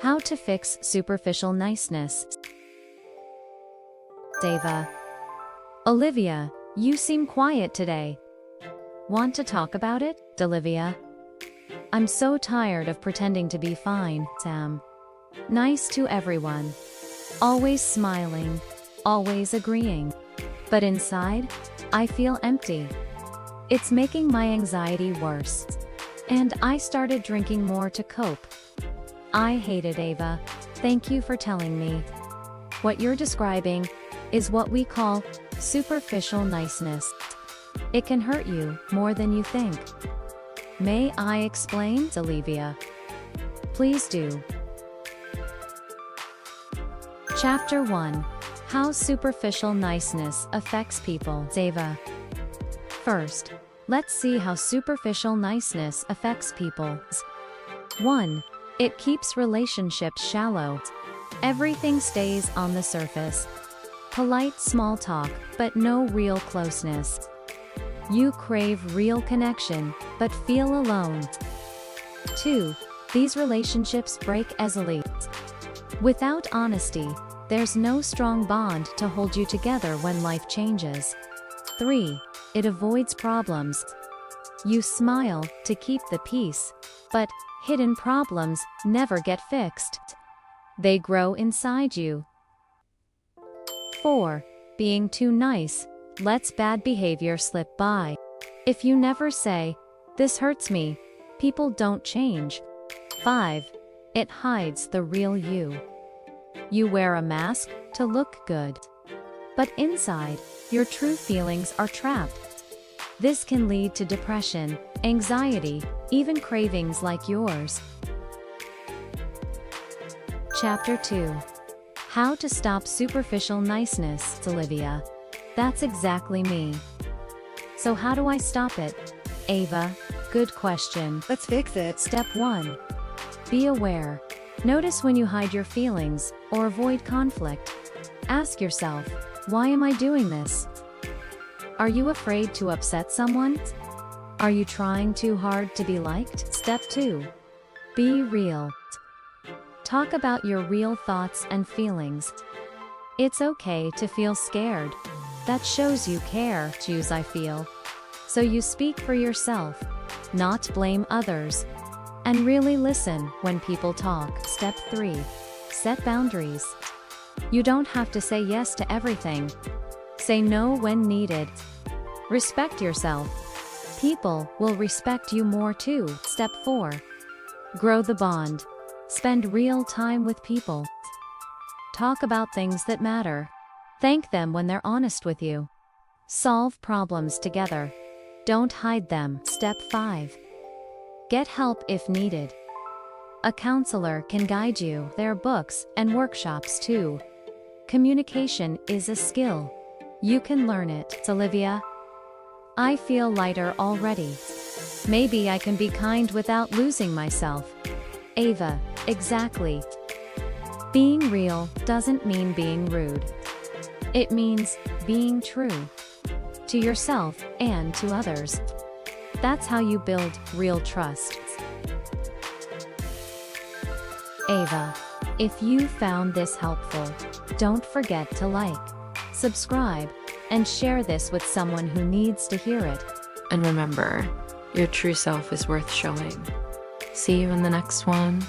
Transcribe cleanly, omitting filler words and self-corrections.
How to fix superficial niceness. Ava. Olivia, you seem quiet today. Want to talk about it, Olivia? I'm so tired of pretending to be fine, Sam. Nice to everyone. Always smiling. Always agreeing. But inside, I feel empty. It's making my anxiety worse. And I started drinking more to cope. I hate it, Ava. Thank you for telling me. What you're describing is what we call superficial niceness. It can hurt you more than you think. May I explain, Olivia? Please do. Chapter 1. How superficial niceness affects people. Ava. First, let's see how superficial niceness affects people. 1. It keeps relationships shallow. Everything stays on the surface. Polite small talk, but no real closeness. You crave real connection, but feel alone. 2. These relationships break easily. Without honesty, there's no strong bond to hold you together when life changes. 3. It avoids problems. You smile to keep the peace, but hidden problems never get fixed. They grow inside you. 4. Being too nice lets bad behavior slip by. If you never say, "This hurts me," people don't change. 5. It hides the real you. You wear a mask to look good. But inside, your true feelings are trapped. This can lead to depression, anxiety, even cravings like yours. Chapter 2. How to stop superficial niceness, Olivia. That's exactly me. So how do I stop it? Ava, good question. Let's fix it. Step 1. Be aware. Notice when you hide your feelings or avoid conflict. Ask yourself, why am I doing this? Are you afraid to upset someone? Are you trying too hard to be liked? Step 2. Be real. Talk about your real thoughts and feelings. It's okay to feel scared. That shows you care. Choose I feel. So you speak for yourself, not blame others. And really listen when people talk. Step 3. Set boundaries. You don't have to say yes to everything. Say no when needed. Respect yourself. People will respect you more too. Step 4. Grow the bond. Spend real time with people. Talk about things that matter. Thank them when they're honest with you. Solve problems together. Don't hide them. Step 5. Get help if needed. A counselor can guide you. There are books and workshops too. Communication is a skill. You can learn it. Olivia. I feel lighter already. Maybe I can be kind without losing myself. Ava, exactly. Being real doesn't mean being rude. It means being true. To yourself and to others. That's how you build real trust. Ava, if you found this helpful, don't forget to like, subscribe, and share this with someone who needs to hear it. And remember, your true self is worth showing. See you in the next one.